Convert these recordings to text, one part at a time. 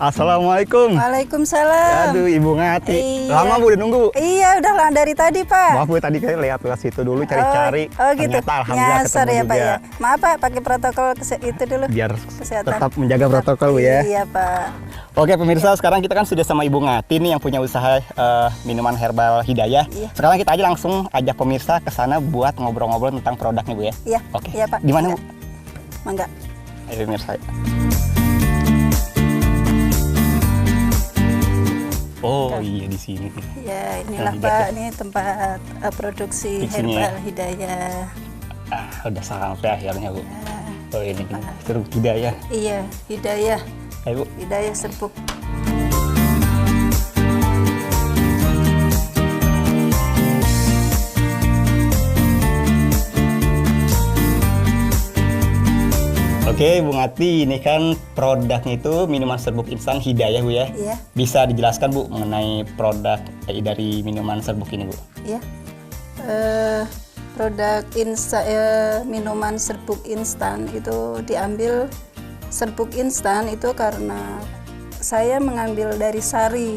Assalamualaikum. Waalaikumsalam. Aduh, Ibu Ngati. Iya. Lama Bu udah nunggu, Bu? Iya, udah lah dari tadi, Pak. Maaf Bu, tadi kayak lihat situ dulu cari-cari. Oh gitu. Ternyata alhamdulillah Nyasar ketemu ya, Pak juga. ya. Maaf, Pak, pakai protokol itu dulu. Biar Kesehatan. tetap menjaga protokol Bu ya. Iya, Pak. Oke pemirsa, sekarang kita kan sudah sama Ibu Ngati nih yang punya usaha minuman herbal Hidayah. Iya. Sekarang kita aja langsung ajak pemirsa ke sana buat ngobrol-ngobrol tentang produknya Bu ya. Iya. Oke. Iya, Pak. Di mana Bu? Mangga. Ayo pemirsa. Oh iya di sini. Ya, inilah Nah, Pak, ini tempat produksi Isinya. herbal Hidayah. Udah sampai akhirnya Bu. Oh ini seru Hidayah. Iya, Hidayah. Ayo Bu. Hidayah serbuk. Oke, Bu Ngati, ini kan produknya itu minuman serbuk instan Hidayah, Bu ya. Iya. Bisa dijelaskan, Bu, mengenai produk dari minuman serbuk ini, Bu? Iya. Produk minuman serbuk instan itu diambil serbuk instan itu karena saya mengambil dari sari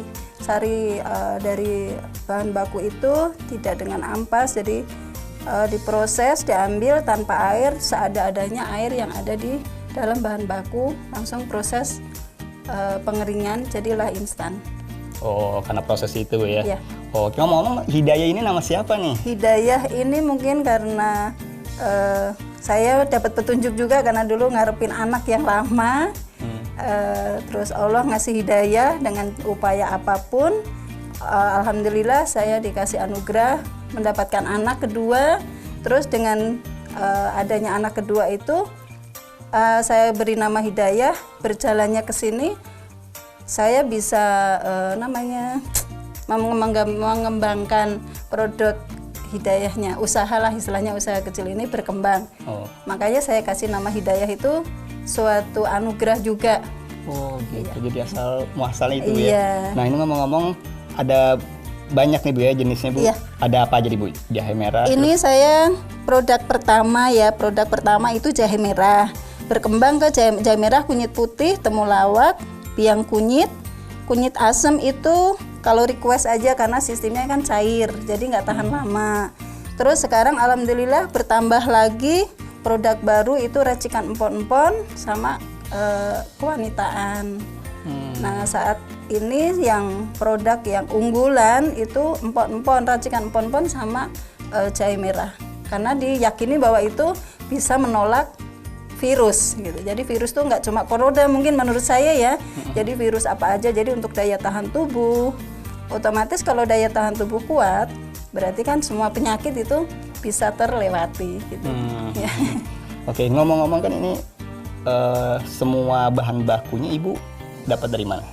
dari bahan baku itu tidak dengan ampas, jadi diproses, diambil tanpa air, seada-adanya air yang ada di dalam bahan baku, langsung proses pengeringan, jadilah instan. Oh, karena proses itu, Bu ya? Iya. Oh, ngomong-ngomong, Hidayah ini nama siapa nih? Hidayah ini mungkin karena saya dapat petunjuk juga karena dulu ngarepin anak yang lama, terus Allah ngasih hidayah dengan upaya apapun, alhamdulillah saya dikasih anugerah mendapatkan anak kedua. Terus dengan adanya anak kedua itu saya beri nama Hidayah. Berjalannya ke sini saya bisa mengembangkan produk Hidayahnya, usahalah istilahnya, usaha kecil ini berkembang. Oh. Makanya saya kasih nama Hidayah itu suatu anugerah juga. Oh, gitu. Iya. Jadi asal muasalnya itu, Bu Iya. ya? Nah, ini ngomong-ngomong, ada banyak nih, Bu ya, jenisnya, Bu. Iya. Ada apa aja nih, Bu? Jahe merah. Ini saya produk pertama ya, produk pertama itu jahe merah. Berkembang ke jahe merah, kunyit putih, temulawak, biang kunyit asem itu kalau request aja karena sistemnya kan cair, jadi nggak tahan lama. Terus sekarang alhamdulillah bertambah lagi produk baru itu racikan empon-empon sama kewanitaan. Nah saat ini yang produk yang unggulan itu empon-empon, racikan empon-empon sama jahe merah, karena diyakini bahwa itu bisa menolak virus gitu. Jadi virus tuh nggak cuma corona mungkin menurut saya ya. Jadi virus apa aja. Jadi untuk daya tahan tubuh, otomatis kalau daya tahan tubuh kuat, berarti kan semua penyakit itu bisa terlewati gitu. Ya. Oke, ngomong-ngomong kan ini semua bahan bakunya Ibu dapat dari mana?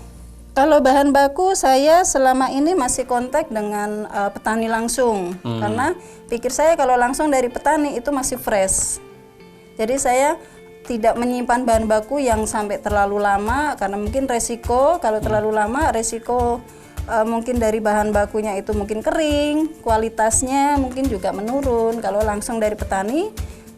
Kalau bahan baku saya selama ini masih kontak dengan petani langsung, karena pikir saya kalau langsung dari petani itu masih fresh. Jadi saya tidak menyimpan bahan baku yang sampai terlalu lama karena mungkin resiko kalau terlalu lama resiko mungkin dari bahan bakunya itu mungkin kering, kualitasnya mungkin juga menurun. Kalau langsung dari petani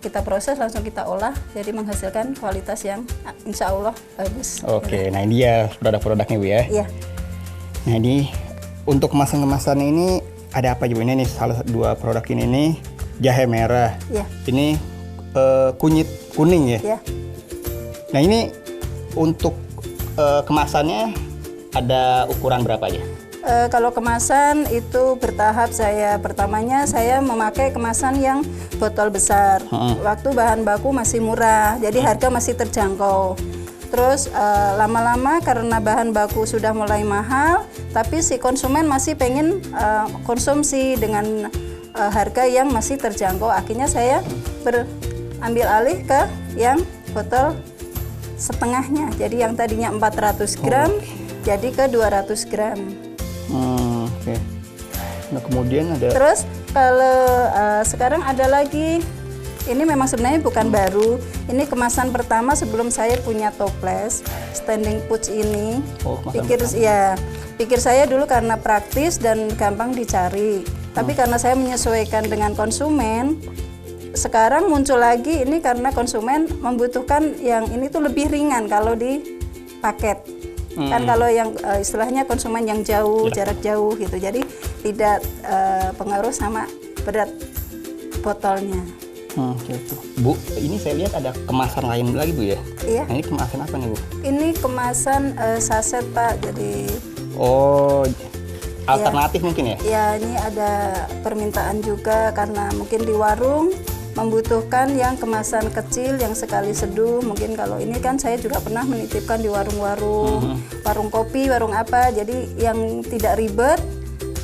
kita proses langsung kita olah, jadi menghasilkan kualitas yang insya Allah bagus. Oke, nah ini dia produk-produknya Bu ya. Iya. Nah ini untuk kemasan-kemasan ini ada apa aja Bu? Ini salah dua produk ini nih, jahe merah. Iya. Ini kunyit kuning ya. Iya. Nah ini untuk kemasannya ada ukuran berapa aja? Kalau kemasan itu bertahap, pertamanya saya memakai kemasan yang botol besar. Waktu bahan baku masih murah, jadi harga masih terjangkau. Terus lama-lama karena bahan baku sudah mulai mahal, tapi si konsumen masih pengen konsumsi dengan harga yang masih terjangkau. Akhirnya saya ambil alih ke yang botol setengahnya. Jadi yang tadinya 400 gram jadi ke 200 gram. Oke. Nah kemudian ada. Terus kalau sekarang ada lagi, ini memang sebenarnya bukan baru. Ini kemasan pertama sebelum saya punya toples standing pouch ini. Pikir saya dulu karena praktis dan gampang dicari. Tapi karena saya menyesuaikan dengan konsumen, sekarang muncul lagi ini karena konsumen membutuhkan yang ini tuh lebih ringan kalau di paket. Kan kalau yang istilahnya konsumen yang jauh, jarak jauh gitu. Jadi tidak pengaruh sama berat botolnya. Oke. Bu, ini saya lihat ada kemasan lain lagi Bu ya? Iya. Nah, ini kemasan apa nih Bu? Ini kemasan saset Pak, jadi Oh, alternatif mungkin ya? ya ini ada permintaan juga karena mungkin di warung membutuhkan yang kemasan kecil yang sekali seduh. Mungkin kalau ini kan saya juga pernah menitipkan di warung-warung, warung kopi, warung apa. Jadi yang tidak ribet,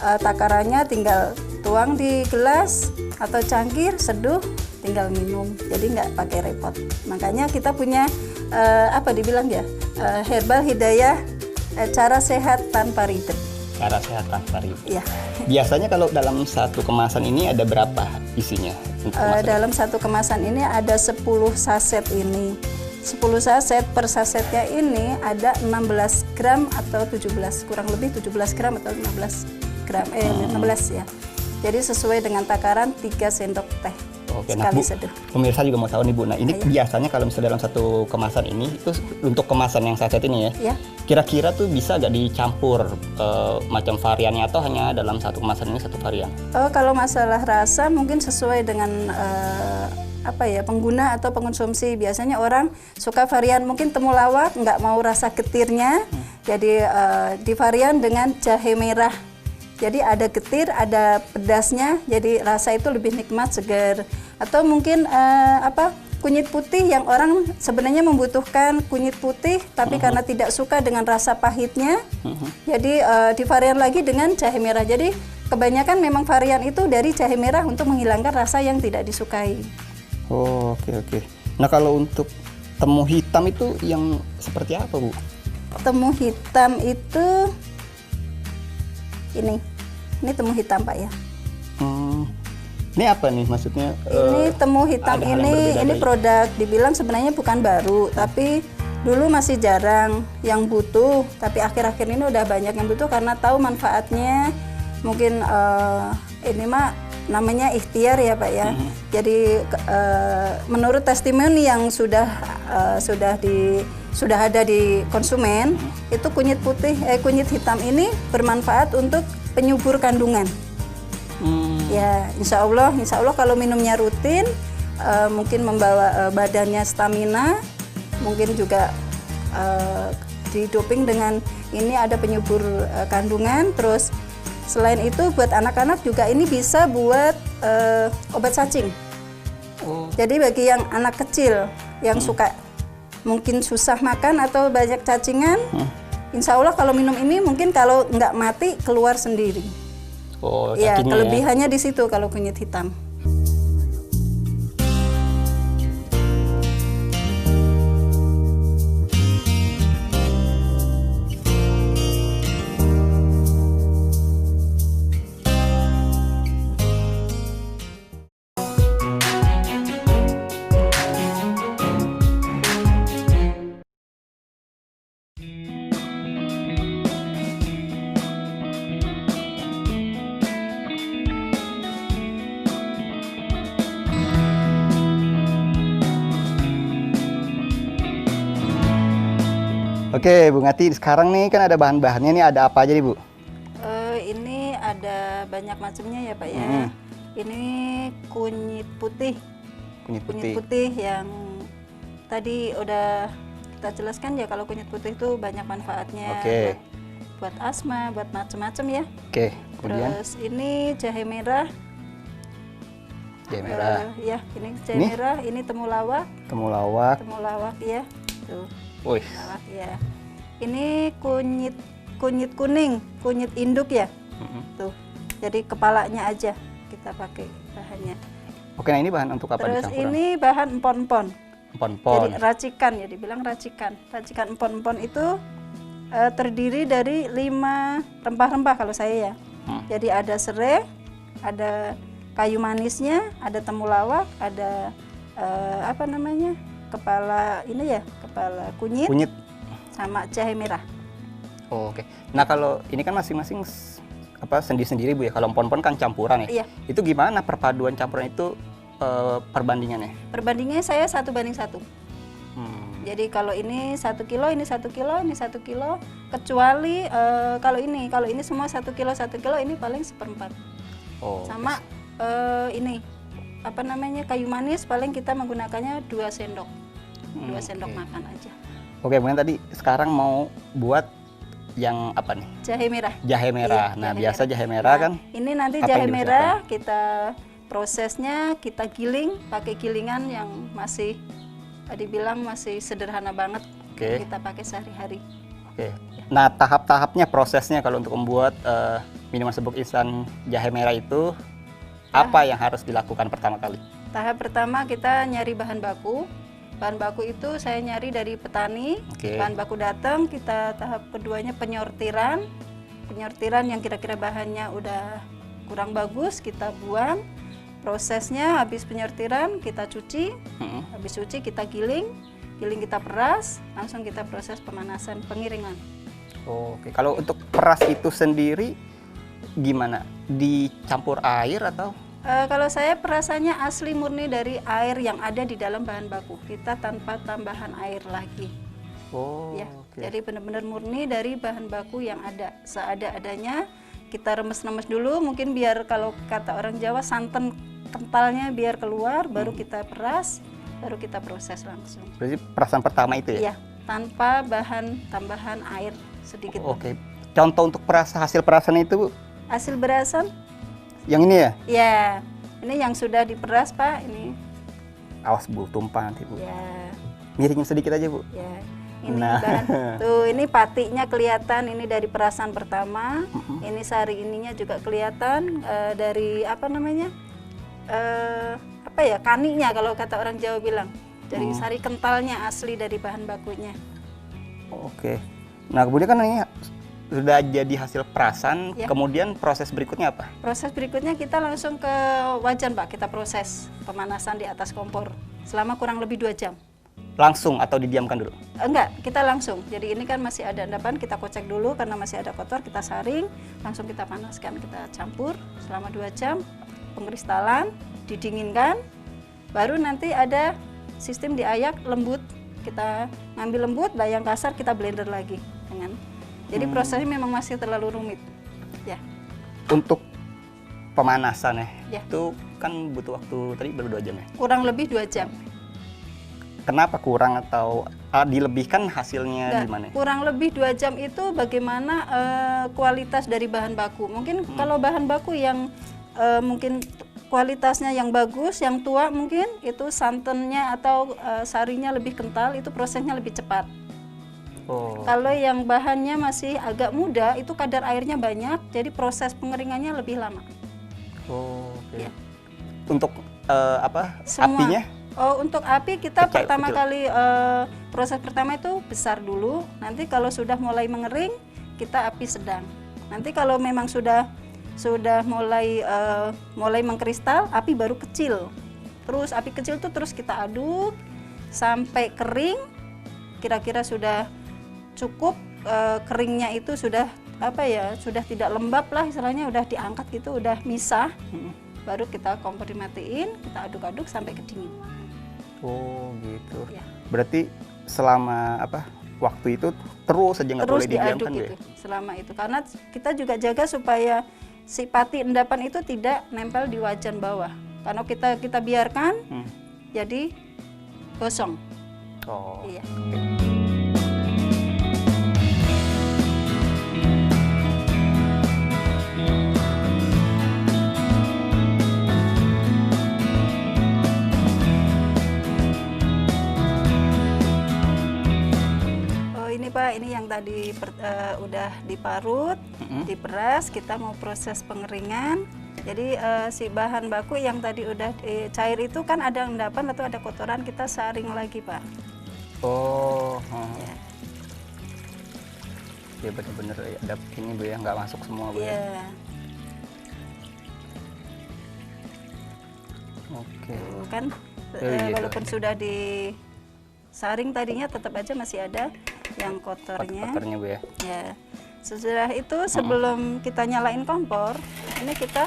takarannya tinggal tuang di gelas atau cangkir, seduh, tinggal minum. Jadi nggak pakai repot. Makanya kita punya apa dibilang ya, Herbal Hidayah, cara sehat tanpa ribet. Cara sehat tanpa ribet. Iya. Biasanya kalau dalam satu kemasan ini ada berapa isinya? Dalam satu kemasan ini ada 10 saset ini. 10 saset, per sasetnya ini ada 16 gram atau 17, kurang lebih 17 gram atau 15 gram, 16 ya. Jadi sesuai dengan takaran 3 sendok teh. Oke, sekali nah Bu, seduh. pemirsa juga mau tahu nih Bu, nah ini biasanya kalau misalnya dalam satu kemasan ini, itu untuk kemasan yang saset ini ya, Ya. kira-kira tuh bisa nggak dicampur macam variannya atau hanya dalam satu kemasan ini satu varian? Kalau masalah rasa mungkin sesuai dengan apa ya, pengguna atau pengonsumsi. Biasanya orang suka varian mungkin temulawak, nggak mau rasa getirnya, jadi di varian dengan jahe merah. Jadi ada getir, ada pedasnya, jadi rasa itu lebih nikmat, segar. Atau mungkin kunyit putih yang orang sebenarnya membutuhkan kunyit putih, tapi karena tidak suka dengan rasa pahitnya, jadi di varian lagi dengan jahe merah. Jadi kebanyakan memang varian itu dari jahe merah untuk menghilangkan rasa yang tidak disukai. Oh, oke. Nah kalau untuk temu hitam itu yang seperti apa Bu? Temu hitam itu ini temu hitam Pak ya. Ini apa nih maksudnya? Ini temu hitam ada hal yang berbeda ini dari- produk dibilang sebenarnya bukan baru, tapi dulu masih jarang yang butuh, tapi akhir-akhir ini udah banyak yang butuh karena tahu manfaatnya. Mungkin ini mah namanya ikhtiar ya Pak ya. Jadi menurut testimoni yang sudah ada di konsumen, itu kunyit kunyit hitam ini bermanfaat untuk penyubur kandungan. Ya, insya Allah kalau minumnya rutin, mungkin membawa badannya stamina, mungkin juga didoping dengan ini ada penyubur kandungan. Terus selain itu buat anak-anak juga ini bisa buat obat cacing. Jadi bagi yang anak kecil yang suka mungkin susah makan atau banyak cacingan, insya Allah kalau minum ini mungkin kalau nggak mati keluar sendiri. Oh, Ya, cacingnya kelebihannya di situ kalau kunyit hitam. Oke, Bu Ngati, sekarang nih kan ada bahan-bahannya nih, ada apa aja nih Bu? Ini ada banyak macamnya ya Pak ya. Ini kunyit putih. Kunyit Kunyit putih. putih yang tadi udah kita jelaskan ya, kalau kunyit putih itu banyak manfaatnya. Oke. Buat asma, buat macam-macam ya. Oke, kemudian Terus ini jahe merah. jahe merah, Ya, ini jahe Ini? merah, ini temulawak. temulawak. Temulawak ya. Tuh. Wih, Temulawak ya. Ini kunyit kuning, kunyit induk ya. Tuh. Jadi kepalanya aja kita pakai bahannya. oke, nah ini bahan untuk apa Terus dicampuran? ini bahan empon-empon. Empon-empon. Jadi racikan ya, dibilang racikan. Racikan empon-empon itu terdiri dari 5 rempah-rempah kalau saya ya. Jadi ada serai, ada kayu manisnya, ada temulawak, ada kepala ini ya, kepala kunyit, Kunyit. sama jahe merah. Oh, oke. Nah kalau ini kan masing-masing sendiri-sendiri Bu ya. Kalau empon-empon kan campuran ya. Iya. Itu gimana perpaduan campuran itu perbandingannya? Perbandingannya saya 1:1. Jadi kalau ini 1 kilo, ini 1 kilo, ini 1 kilo. Kecuali kalau ini semua 1 kilo 1 kilo, ini paling 1/4. Oh. Sama ini apa namanya, kayu manis paling kita menggunakannya 2 sendok. 2 sendok makan aja. Oke, kemudian tadi sekarang mau buat yang apa nih? Jahe merah. Jahe merah. Iya, nah, jahe biasa merah. jahe merah Nah, kan. ini nanti apa jahe yang merah kita prosesnya kita giling pakai gilingan yang masih dibilang masih sederhana banget. Oke. Kita pakai sehari-hari. Oke. Nah, tahap-tahapnya prosesnya kalau untuk membuat minuman serbuk instan jahe merah itu apa yang harus dilakukan pertama kali? Tahap pertama kita nyari bahan baku. Bahan baku itu saya nyari dari petani. Oke. Bahan baku datang, kita tahap keduanya penyortiran. Penyortiran yang kira-kira bahannya udah kurang bagus kita buang. Prosesnya habis penyortiran kita cuci. Habis cuci kita giling. Giling kita peras, langsung kita proses pemanasan pengiringan. Oke, kalau untuk peras itu sendiri gimana? Dicampur air atau? Kalau saya perasannya asli murni dari air yang ada di dalam bahan baku. Kita tanpa tambahan air lagi. Oh, Ya, oke. jadi benar-benar murni dari bahan baku yang ada. Seada-adanya kita remes-remes dulu, mungkin biar kalau kata orang Jawa santan kentalnya biar keluar, baru kita peras, baru kita proses langsung. Berarti perasan pertama itu ya? Iya, tanpa bahan tambahan air sedikit. Oke. Contoh untuk hasil perasan itu, Bu? Hasil berasan? Yang ini ya? Ya, ini yang sudah diperas, Pak. Ini. Awas, Bu, tumpah nanti, Bu. Ya, Miringin sedikit aja, Bu. ya. Ini Nah. bahan. Tuh, ini patiknya kelihatan. Ini dari perasan pertama. Ini sari ininya juga kelihatan dari apa namanya? Apa ya? Kaninya kalau kata orang Jawa bilang. Dari sari kentalnya asli dari bahan bakunya. Oke. Nah, kemudian kan ini sudah jadi hasil perasan, Ya. kemudian proses berikutnya apa? Proses berikutnya kita langsung ke wajan, Pak. Kita proses pemanasan di atas kompor selama kurang lebih 2 jam. Langsung atau didiamkan dulu? Enggak, kita langsung. Jadi ini kan masih ada endapan, kita kocek dulu karena masih ada kotor, kita saring, langsung kita panaskan, kita campur selama 2 jam, pengkristalan, didinginkan, baru nanti ada sistem diayak lembut. Kita ngambil lembut, yang kasar kita blender lagi dengan. Jadi prosesnya memang masih terlalu rumit. Ya. Untuk pemanasan Ya. itu kan butuh waktu tadi baru 2 jam ya? Kurang lebih 2 jam. Kenapa kurang atau dilebihkan hasilnya Enggak, gimana? kurang lebih 2 jam itu bagaimana kualitas dari bahan baku. Mungkin kalau bahan baku yang mungkin kualitasnya yang bagus, yang tua mungkin itu santannya atau sarinya lebih kental, itu prosesnya lebih cepat. Oh, Kalau yang bahannya masih agak muda, itu kadar airnya banyak, jadi proses pengeringannya lebih lama. oke. Ya. Untuk apa? Semua. Apinya? Oh, untuk api kita Kecil, pertama kecil. kali proses pertama itu besar dulu. Nanti kalau sudah mulai mengering, kita api sedang. Nanti kalau memang sudah mulai mengkristal, api baru kecil. Terus api kecil tuh terus kita aduk sampai kering. Kira-kira sudah cukup keringnya itu sudah sudah tidak lembab lah istilahnya, udah diangkat gitu, udah misah. Baru kita kompor dimatiin, kita aduk-aduk sampai kedingin. Oh, gitu. Ya. Berarti selama waktu itu terus saja nggak Terus boleh diaduk didiamkan gitu selama itu, karena kita juga jaga supaya si pati endapan itu tidak nempel di wajan bawah. Karena kita biarkan jadi gosong. Oh. Iya. Ini Pak, ini yang tadi udah diparut, diperas, kita mau proses pengeringan. Jadi si bahan baku yang tadi udah cair itu kan ada endapan atau ada kotoran, kita saring lagi Pak. Oh, Ya. Ya benar-benar ada ini Bu ya, nggak masuk semua Bu. Iya. Oke. Tuh kan Gitu. walaupun sudah disaring tadinya tetap aja masih ada yang kotornya. Kotornya Bu ya. Ya. Sesudah itu sebelum kita nyalain kompor, ini kita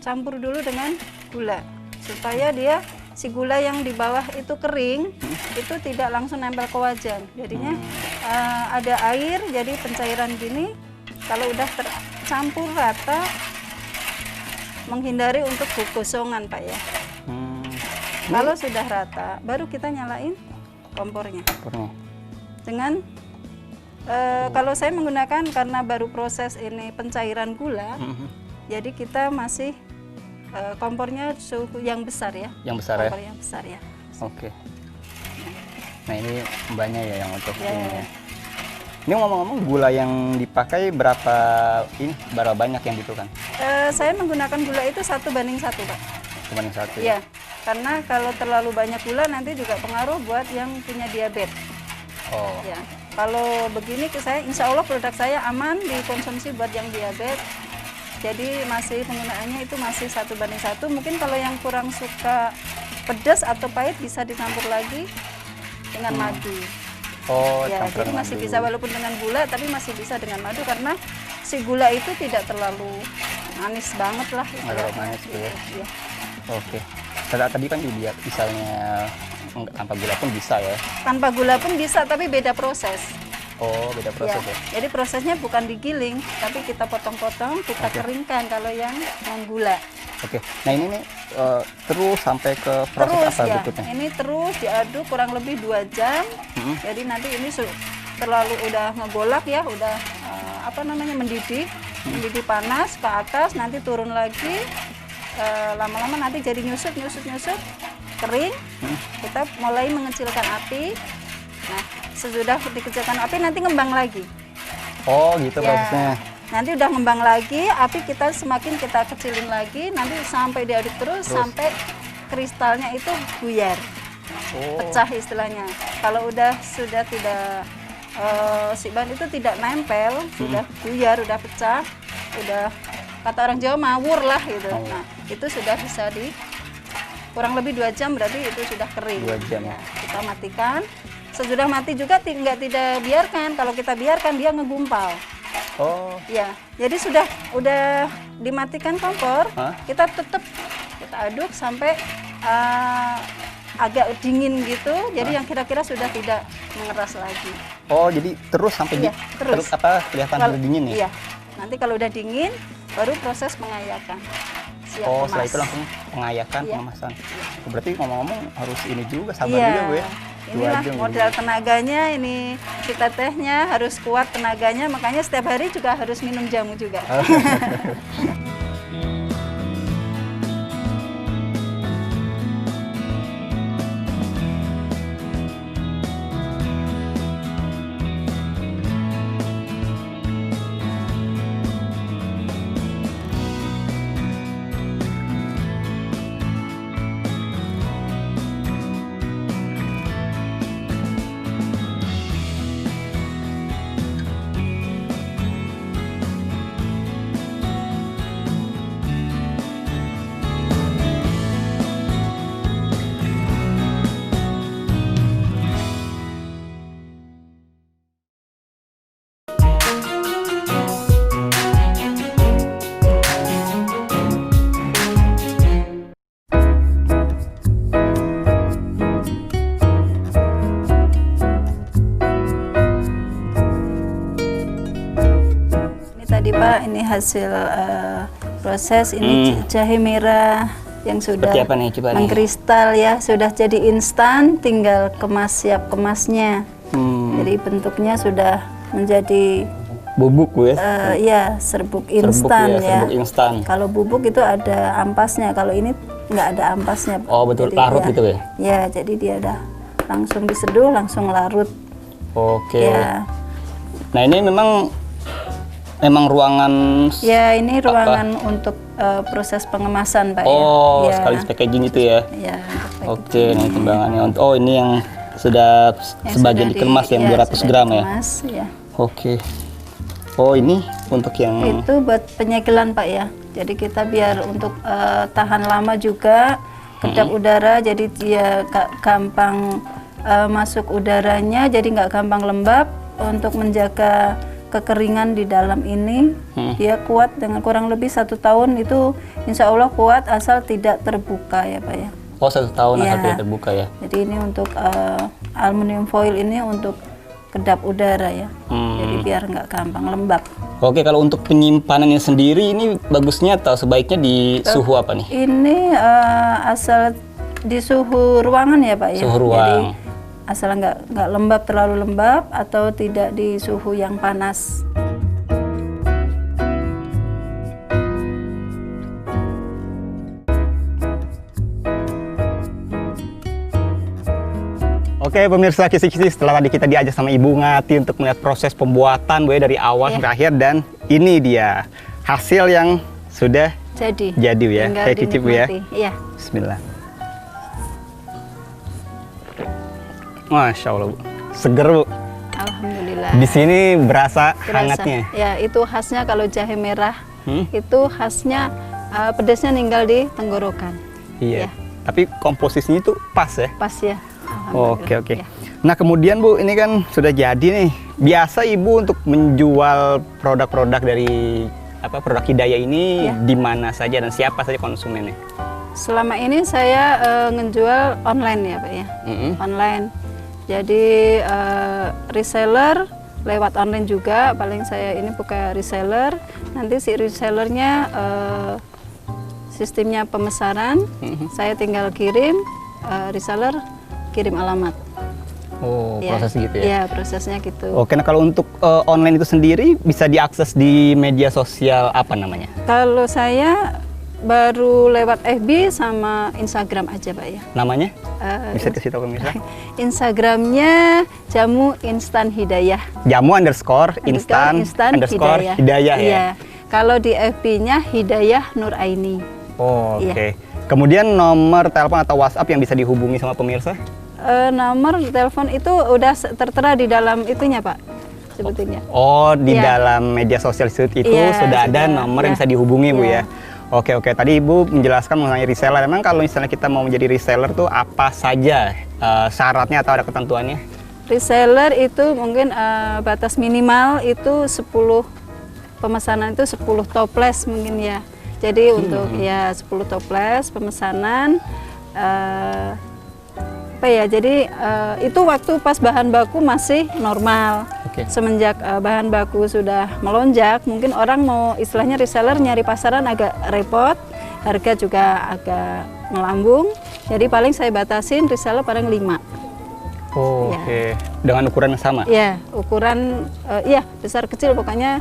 campur dulu dengan gula supaya dia si gula yang di bawah itu kering, itu tidak langsung nempel ke wajan. Jadinya ada air, jadi pencairan gini, kalau udah tercampur rata, menghindari untuk kekosongan Pak ya. Kalau sudah rata, baru kita nyalain kompornya. Dengan kalau saya menggunakan karena baru proses ini pencairan gula, jadi kita masih kompornya suhu yang besar ya. Yang besar kompor ya? Yang besar ya. Oke. Nah ini mbaknya ya yang untuk Ya, ini. ya. Ini ngomong-ngomong gula yang dipakai berapa banyak yang dibutuhkan? Saya menggunakan gula itu 1:1 Pak. Cuma yang satu. Iya, karena kalau terlalu banyak gula nanti juga pengaruh buat yang punya diabetes. Oh. Ya, kalau begini saya, insya Allah produk saya aman dikonsumsi buat yang diabetes. Jadi masih penggunaannya itu masih 1:1. Mungkin kalau yang kurang suka pedas atau pahit bisa dicampur lagi dengan madu. Oh, Ya, campuran jadi masih madu. bisa walaupun dengan gula, tapi masih bisa dengan madu karena si gula itu tidak terlalu manis banget lah. Nggak terlalu manis gitu ya. Iya. Oke. Tadi kan dia misalnya tanpa gula pun bisa ya? Tanpa gula pun bisa, tapi beda proses. Oh, beda proses ya? Jadi prosesnya bukan digiling, tapi kita potong-potong, kita keringkan kalau yang non gula. Oke. Nah ini nih terus sampai ke proses Terus apa ya, berikutnya? ini terus diaduk kurang lebih 2 jam. Jadi nanti ini terlalu udah ngegolak ya, udah mendidih panas ke atas, nanti turun lagi. Lama-lama nanti jadi nyusut, kering. Kita mulai mengecilkan api. Nah, sesudah dikecilkan api nanti ngembang lagi. Oh gitu Ya, prosesnya. nanti udah ngembang lagi, api kita semakin kita kecilin lagi, nanti sampai diaduk terus sampai kristalnya itu buyar, pecah istilahnya. Kalau sudah tidak si bahan itu tidak nempel, sudah buyar, udah pecah, udah kata orang Jawa mawur lah gitu. Nah, itu sudah bisa kurang lebih 2 jam berarti itu sudah kering. 2 jam. Ya, kita matikan. Sesudah mati juga tidak biarkan. Kalau kita biarkan dia ngegumpal. Oh. Ya, jadi udah dimatikan kompor, kita aduk sampai agak dingin gitu. Jadi yang kira-kira sudah tidak mengeras lagi. Oh, jadi terus sampai Iya, terus. kelihatan Kalau- udah dingin ya? Iya. Nanti kalau udah dingin, baru proses pengayakan. Siap Oh, kemas. setelah itu langsung pengayakan, Iya. pengemasan. Berarti ngomong-ngomong harus ini juga, sabar Iya. juga Bu ya? 2 Inilah jam modal tenaganya, ini kita tehnya harus kuat tenaganya, makanya setiap hari juga harus minum jamu juga. Tadi Pak, ini hasil proses ini jahe merah yang sudah Seperti apa nih, coba nih? mengkristal ya, sudah jadi instan, tinggal siap kemasnya. Jadi bentuknya sudah menjadi Bubuk Bu ya? ya serbuk instan ya. Serbuk instan. Kalau bubuk itu ada ampasnya, kalau ini nggak ada ampasnya. Oh, betul, Jadi larut dia- gitu ya? Ya, jadi dia udah langsung diseduh, langsung larut. Oke. Ya. Nah ini memang ruangan. Ya, ini ruangan untuk proses pengemasan, Pak. Oh, ya. sekaligus packaging itu ya? Ya, untuk Oke, ini timbangannya. Oh, ini yang sudah yang sebagian sudah dikemas ya, 200 sudah gram ya? dikemas, ya. Oke. Oh, ini untuk yang Itu buat penyegelan, Pak ya. Jadi kita biar untuk tahan lama juga, kedap udara, jadi dia gampang masuk udaranya, jadi nggak gampang lembab. Untuk menjaga kekeringan di dalam ini, dia kuat dengan kurang lebih 1 tahun itu, insya Allah kuat asal tidak terbuka ya Pak ya. Oh, 1 tahun asal Iya. tidak terbuka ya. Jadi ini untuk aluminium foil ini untuk kedap udara ya. Jadi biar nggak gampang lembab. Oke, kalau untuk penyimpanannya sendiri ini bagusnya atau sebaiknya di suhu apa nih? Ini asal di suhu ruangan ya Pak ya. Suhu ruang. Jadi asal nggak lembab, terlalu lembab atau tidak di suhu yang panas. Oke pemirsa Kisi-Kisi, setelah tadi kita diajak sama Ibu Ngati untuk melihat proses pembuatan Bu ya, dari awal sampai akhir, dan ini dia hasil yang sudah Jadi ya. tinggal Saya cicip Bu ya. dinikmati. Iya. Bismillah. Masya Allah Bu, seger Bu. Alhamdulillah. Di sini berasa Kerasa. hangatnya. Ya, itu khasnya kalau jahe merah. Hmm? Itu khasnya pedasnya ninggal di tenggorokan. Iya. Ya. Tapi komposisinya itu pas ya. Pas ya. Oke Alhamdulillah. oke. Ya. Nah kemudian Bu, ini kan sudah jadi nih. Biasa Ibu untuk menjual produk-produk dari produk Hidayah ini Ya. di mana saja dan siapa saja konsumennya? Selama ini saya ngejual online ya Pak ya. Mm-mm. Online. Jadi reseller lewat online juga. Paling saya ini buka reseller. Nanti si resellernya sistemnya pemesanan. Saya tinggal kirim, reseller kirim alamat. Oh, Ya. proses gitu ya? Iya, prosesnya gitu. Oke, nah kalau untuk online itu sendiri bisa diakses di media sosial apa namanya? Kalau saya baru lewat FB sama Instagram aja Pak ya. Namanya? Eh, Bisa kasih tahu pemirsa? Instagramnya Jamu Instan Hidayah. Jamu underscore instan underscore Hidayah ya? Iya. Kalau di FB-nya Hidayah Nur Aini. Oh, oke. Iya. Kemudian nomor telepon atau WhatsApp yang bisa dihubungi sama pemirsa? Nomor telepon itu udah tertera di dalam itunya Pak, sebetulnya. Oh, di Iya. dalam media sosial itu Iya, sudah ada sudah. nomor yang Iya. bisa dihubungi Bu Iya. ya? Oke, tadi Ibu menjelaskan mengenai reseller. Memang kalau misalnya kita mau menjadi reseller tuh apa saja syaratnya atau ada ketentuannya? Reseller itu mungkin batas minimal itu 10 pemesanan itu 10 toples mungkin ya. Jadi untuk ya 10 toples pemesanan jadi itu waktu pas bahan baku masih normal. Oke. Semenjak bahan baku sudah melonjak, mungkin orang mau istilahnya reseller nyari pasaran agak repot, harga juga agak melambung. Jadi paling saya batasin reseller paling 5. Oh, Ya. oke. Dengan ukuran yang sama? Ya, ukuran besar kecil pokoknya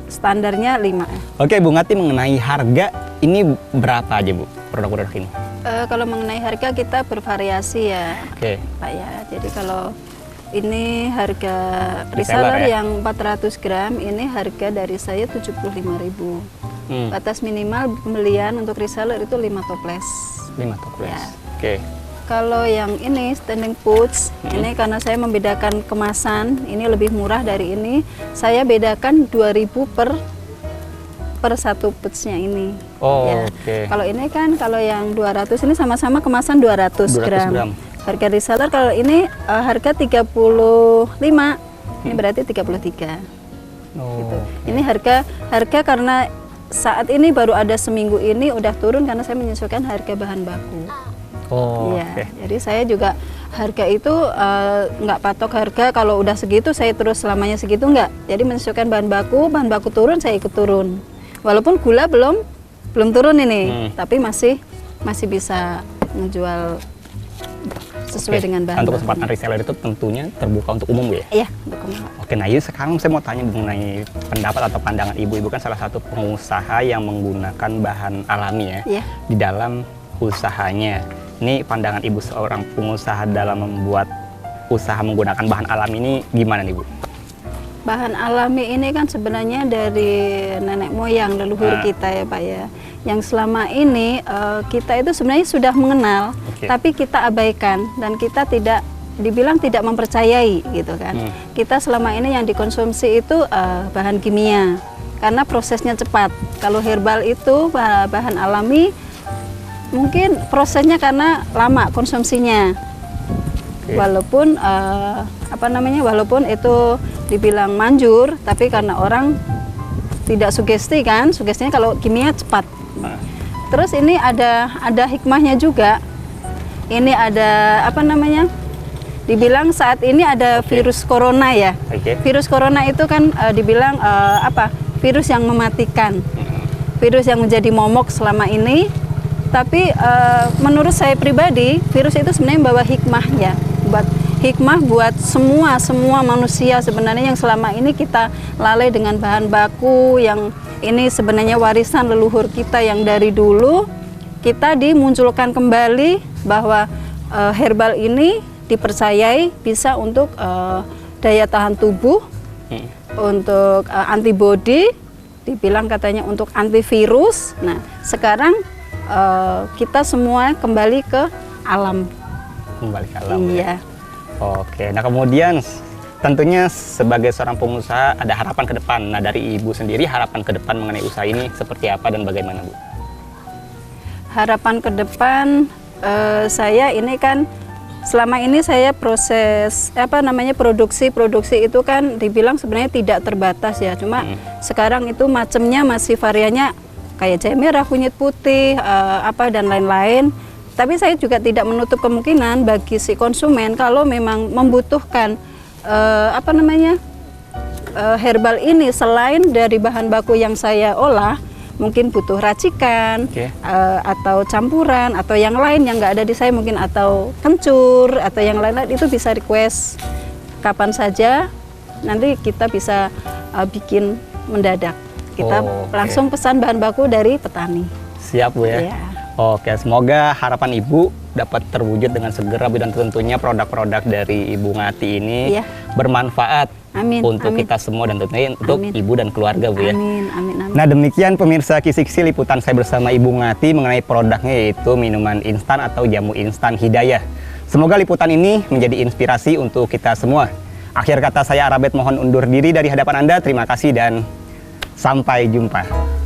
standarnya 5. Oke, Bu Ngati, mengenai harga ini berapa aja Bu produk-produk ini? Kalau mengenai harga kita bervariasi ya, Oke. Pak ya. Jadi kalau ini harga Reseller reseller ya? yang 400 gram, ini harga dari saya 75.000. Batas minimal pembelian untuk reseller itu 5 toples. 5 toples. Ya. Oke. Kalau yang ini standing pouch, ini karena saya membedakan kemasan, ini lebih murah dari ini. Saya bedakan 2.000 per satu pouchnya ini. Oh, Ya. oke. Kalau ini kan kalau yang 200 ini sama-sama kemasan 200 200 gram. gram. Harga reseller kalau ini harga 35. Ini berarti 33. Oh, Gitu. Ini harga karena saat ini baru ada seminggu ini udah turun karena saya menyesuaikan harga bahan baku. oh, Iya, oke. jadi saya juga harga itu nggak patok harga kalau udah segitu saya terus selamanya segitu nggak. Jadi menyesuaikan bahan baku turun saya ikut turun. Walaupun gula belum turun ini, tapi masih bisa menjual sesuai Oke. dengan bahan Untuk baku. kesempatan reseller itu tentunya terbuka untuk umum Bu ya? Iya, untuk umum. Oke, nah ini sekarang saya mau tanya mengenai pendapat atau pandangan Ibu. Ibu kan salah satu pengusaha yang menggunakan bahan alami ya Iya. di dalam usahanya. Ini pandangan Ibu seorang pengusaha dalam membuat usaha menggunakan bahan alami ini gimana nih Bu? Bahan alami ini kan sebenarnya dari nenek moyang leluhur kita ya Pak ya. Yang selama ini kita itu sebenarnya sudah mengenal, tapi kita abaikan dan kita dibilang tidak mempercayai gitu kan. Kita selama ini yang dikonsumsi itu bahan kimia karena prosesnya cepat. Kalau herbal itu bahan alami mungkin prosesnya karena lama konsumsinya. Walaupun walaupun itu dibilang manjur, tapi karena orang tidak sugesti kan, sugestinya kalau kimia cepat. Terus ini ada hikmahnya juga. Ini ada apa namanya? Dibilang saat ini ada virus corona ya. Virus corona itu kan dibilang virus yang mematikan. Virus yang menjadi momok selama ini. Tapi menurut saya pribadi, virus itu sebenarnya membawa hikmah ya. Hikmah buat semua manusia sebenarnya yang selama ini kita lalai dengan bahan baku yang ini sebenarnya warisan leluhur kita yang dari dulu. Kita dimunculkan kembali bahwa herbal ini dipercayai bisa untuk daya tahan tubuh, untuk antibody, dibilang katanya untuk antivirus. Nah, sekarang kita semua kembali ke alam. Kembali ke alam. Iya. Oke, nah kemudian tentunya sebagai seorang pengusaha ada harapan ke depan. Nah, dari Ibu sendiri harapan ke depan mengenai usaha ini seperti apa dan bagaimana, Bu? Harapan ke depan saya ini kan selama ini saya proses produksi itu kan dibilang sebenarnya tidak terbatas ya. Cuma sekarang itu macamnya masih variannya kayak jahe merah, kunyit putih, dan lain-lain. Tapi saya juga tidak menutup kemungkinan bagi si konsumen kalau memang membutuhkan herbal ini selain dari bahan baku yang saya olah, mungkin butuh racikan atau campuran atau yang lain yang nggak ada di saya mungkin atau kencur atau yang lain-lain, itu bisa request kapan saja, nanti kita bisa bikin mendadak. Kita langsung pesan bahan baku dari petani. Siap, Bu ya. Oke, semoga harapan Ibu dapat terwujud dengan segera, Bu, dan tentunya produk-produk dari Ibu Ngati ini bermanfaat untuk kita semua dan tentunya untuk Ibu dan keluarga, Bu ya. Amin. Nah, demikian pemirsa Kisi-Kisi liputan saya bersama Ibu Ngati mengenai produknya yaitu minuman instan atau jamu instan Hidayah. Semoga liputan ini menjadi inspirasi untuk kita semua. Akhir kata saya Arabet mohon undur diri dari hadapan Anda. Terima kasih dan sampai jumpa.